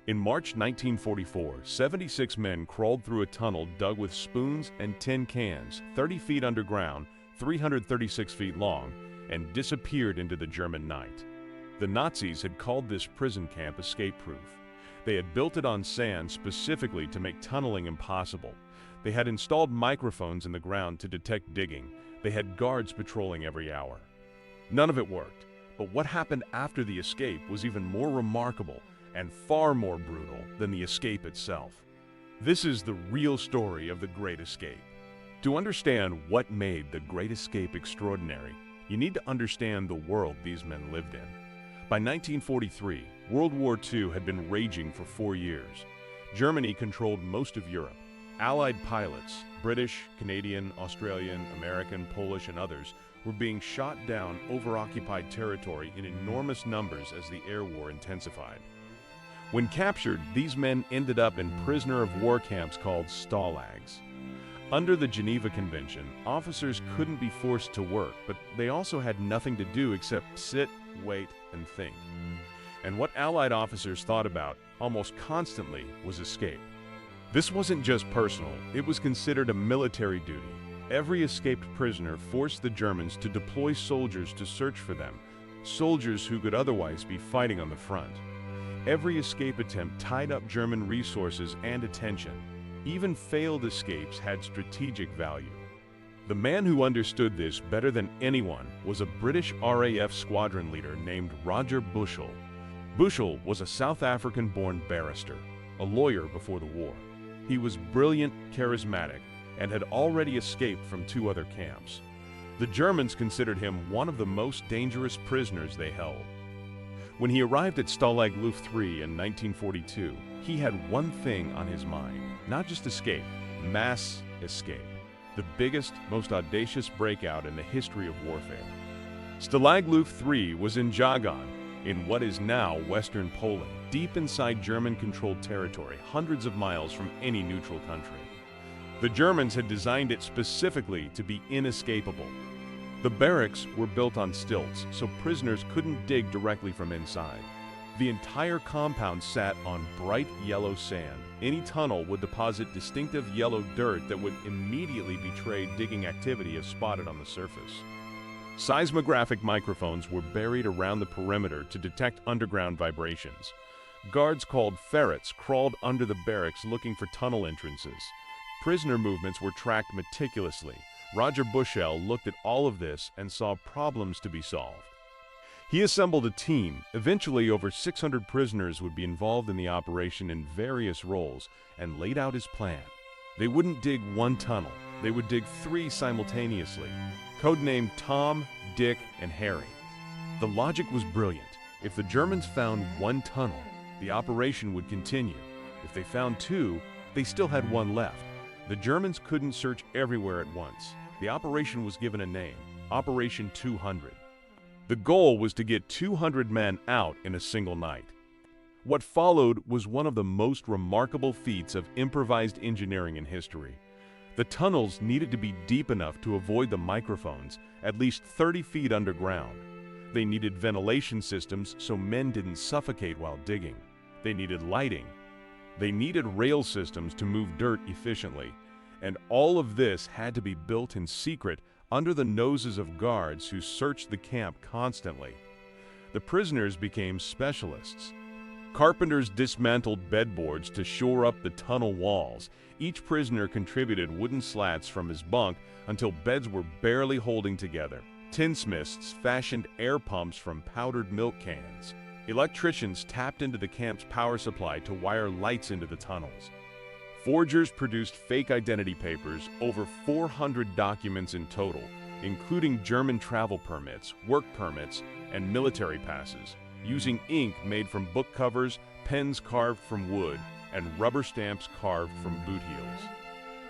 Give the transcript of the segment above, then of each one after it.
In March 1944, 76 men crawled through a tunnel dug with spoons and tin cans, 30 feet underground, 336 feet long, and disappeared into the German night. The Nazis had called this prison camp escape-proof. They had built it on sand specifically to make tunneling impossible. They had installed microphones in the ground to detect digging. They had guards patrolling every hour. None of it worked, but what happened after the escape was even more remarkable and far more brutal than the escape itself. This is the real story of the Great Escape. To understand what made the Great Escape extraordinary, you need to understand the world these men lived in. By 1943, World War II had been raging for 4 years. Germany controlled most of Europe. Allied pilots, British, Canadian, Australian, American, Polish, and others, were being shot down over occupied territory in enormous numbers as the air war intensified. When captured, these men ended up in prisoner-of-war camps called stalags. Under the Geneva Convention, officers couldn't be forced to work, but they also had nothing to do except sit, wait, and think. And what Allied officers thought about, almost constantly, was escape. This wasn't just personal, it was considered a military duty. Every escaped prisoner forced the Germans to deploy soldiers to search for them, soldiers who could otherwise be fighting on the front. Every escape attempt tied up German resources and attention. Even failed escapes had strategic value. The man who understood this better than anyone was a British RAF squadron leader named Roger Bushell. Bushell was a South African-born barrister, a lawyer before the war. He was brilliant, charismatic, and had already escaped from 2 other camps. The Germans considered him one of the most dangerous prisoners they held. When he arrived at Stalag Luft III in 1942, he had one thing on his mind, not just escape, mass escape. The biggest, most audacious breakout in the history of warfare. Stalag Luft III was in Jagan, in what is now Western Poland, deep inside German-controlled territory, hundreds of miles from any neutral country. The Germans had designed it specifically to be inescapable. The barracks were built on stilts, so prisoners couldn't dig directly from inside. The entire compound sat on bright yellow sand. Any tunnel would deposit distinctive yellow dirt that would immediately betray digging activity if spotted on the surface. Seismographic microphones were buried around the perimeter to detect underground vibrations. Guards called ferrets crawled under the barracks looking for tunnel entrances. Prisoner movements were tracked meticulously. Roger Bushell looked at all of this and saw problems to be solved. He assembled a team. Eventually, over 600 prisoners would be involved in the operation in various roles, and laid out his plan. They wouldn't dig one tunnel. They would dig 3 simultaneously, codenamed Tom, Dick, and Harry. The logic was brilliant. If the Germans found one tunnel, the operation would continue. If they found 2, they still had 1 left. The Germans couldn't search everywhere at once. The operation was given a name, Operation 200. The goal was to get 200 men out in a single night. What followed was one of the most remarkable feats of improvised engineering in history. The tunnels needed to be deep enough to avoid the microphones, at least 30 feet underground. They needed ventilation systems so men didn't suffocate while digging. They needed lighting. They needed rail systems to move dirt efficiently. And all of this had to be built in secret under the noses of guards who searched the camp constantly. The prisoners became specialists. Carpenters dismantled bedboards to shore up the tunnel walls. Each prisoner contributed wooden slats from his bunk until beds were barely holding together. Tinsmiths fashioned air pumps from powdered milk cans. Electricians tapped into the camp's power supply to wire lights into the tunnels. Forgers produced fake identity papers, over 400 documents in total, including German travel permits, work permits, and military passes, using ink made from book covers, pens carved from wood, and rubber stamps carved from boot heels.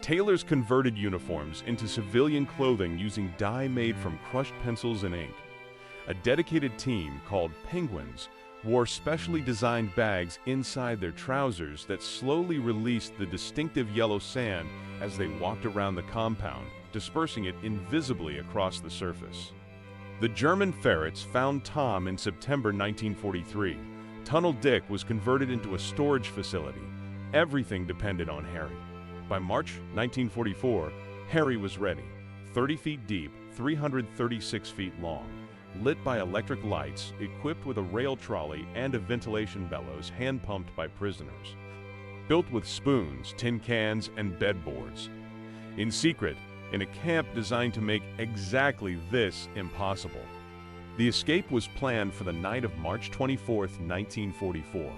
Tailors converted uniforms into civilian clothing using dye made from crushed pencils and ink. A dedicated team called Penguins wore specially designed bags inside their trousers that slowly released the distinctive yellow sand as they walked around the compound, dispersing it invisibly across the surface. The German ferrets found Tom in September 1943. Tunnel Dick was converted into a storage facility. Everything depended on Harry. By March 1944, Harry was ready, 30 feet deep, 336 feet long, lit by electric lights, equipped with a rail trolley and a ventilation bellows hand-pumped by prisoners. Built with spoons, tin cans, and bedboards. In secret, in a camp designed to make exactly this impossible. The escape was planned for the night of March 24, 1944.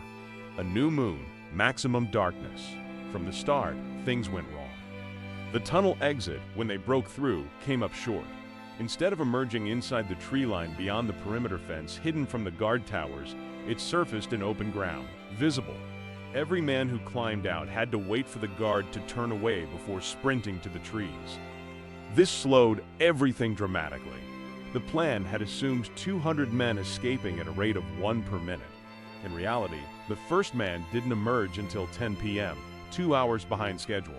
A new moon, maximum darkness. From the start, things went wrong. The tunnel exit, when they broke through, came up short. Instead of emerging inside the tree line beyond the perimeter fence hidden from the guard towers, it surfaced in open ground, visible. Every man who climbed out had to wait for the guard to turn away before sprinting to the trees. This slowed everything dramatically. The plan had assumed 200 men escaping at a rate of 1 per minute. In reality, the first man didn't emerge until 10 p.m., 2 hours behind schedule.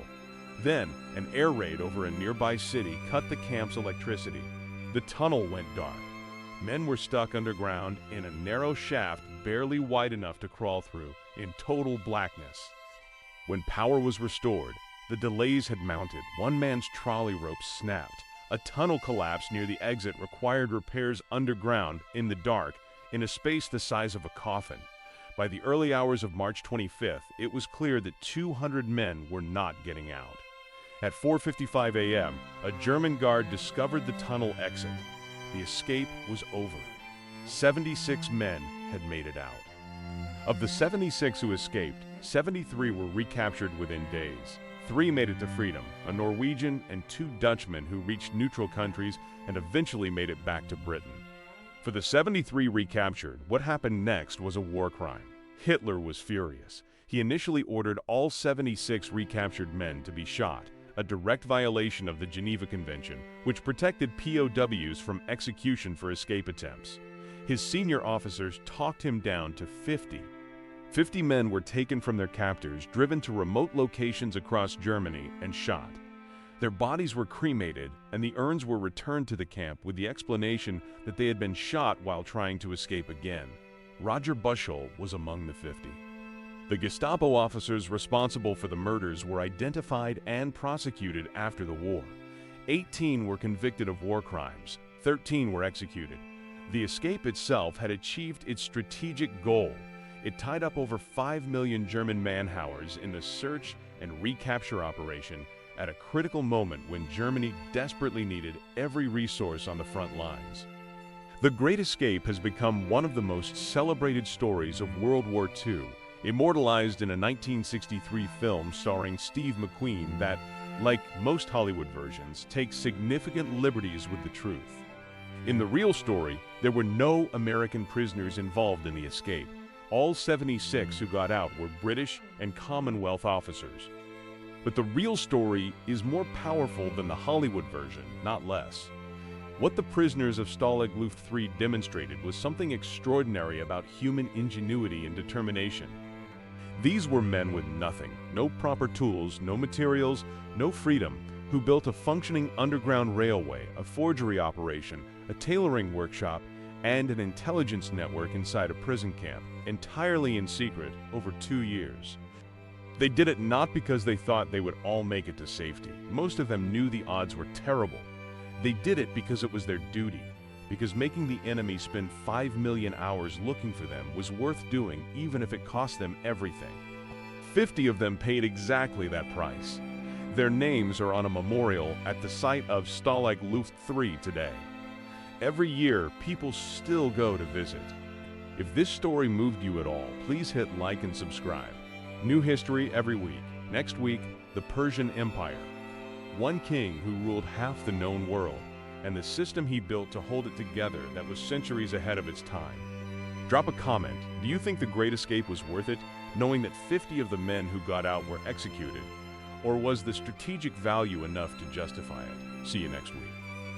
Then, an air raid over a nearby city cut the camp's electricity. The tunnel went dark. Men were stuck underground in a narrow shaft barely wide enough to crawl through, in total blackness. When power was restored, the delays had mounted. One man's trolley rope snapped. A tunnel collapse near the exit required repairs underground, in the dark, in a space the size of a coffin. By the early hours of March 25th, it was clear that 200 men were not getting out. At 4:55 a.m., a German guard discovered the tunnel exit. The escape was over. 76 men had made it out. Of the 76 who escaped, 73 were recaptured within days. 3 made it to freedom, a Norwegian and 2 Dutchmen who reached neutral countries and eventually made it back to Britain. For the 73 recaptured, what happened next was a war crime. Hitler was furious. He initially ordered all 76 recaptured men to be shot, a direct violation of the Geneva Convention, which protected POWs from execution for escape attempts. His senior officers talked him down to 50. 50 men were taken from their captors, driven to remote locations across Germany, and shot. Their bodies were cremated, and the urns were returned to the camp with the explanation that they had been shot while trying to escape again. Roger Bushell was among the 50. The Gestapo officers responsible for the murders were identified and prosecuted after the war. 18 were convicted of war crimes, 13 were executed. The escape itself had achieved its strategic goal. It tied up over 5 million German man-hours in the search and recapture operation at a critical moment when Germany desperately needed every resource on the front lines. The Great Escape has become one of the most celebrated stories of World War II, immortalized in a 1963 film starring Steve McQueen that, like most Hollywood versions, takes significant liberties with the truth. In the real story, there were no American prisoners involved in the escape. All 76 who got out were British and Commonwealth officers. But the real story is more powerful than the Hollywood version, not less. What the prisoners of Stalag Luft III demonstrated was something extraordinary about human ingenuity and determination. These were men with nothing, no proper tools, no materials, no freedom, who built a functioning underground railway, a forgery operation, a tailoring workshop, and an intelligence network inside a prison camp, entirely in secret, over 2 years. They did it not because they thought they would all make it to safety. Most of them knew the odds were terrible. They did it because it was their duty, because making the enemy spend 5 million hours looking for them was worth doing even if it cost them everything. 50 of them paid exactly that price. Their names are on a memorial at the site of Stalag Luft III today. Every year, people still go to visit. If this story moved you at all, please hit like and subscribe. New history every week. Next week, the Persian Empire. One king who ruled half the known world, and the system he built to hold it together that was centuries ahead of its time. Drop a comment. Do you think the Great Escape was worth it, knowing that 50 of the men who got out were executed? Or was the strategic value enough to justify it? See you next week.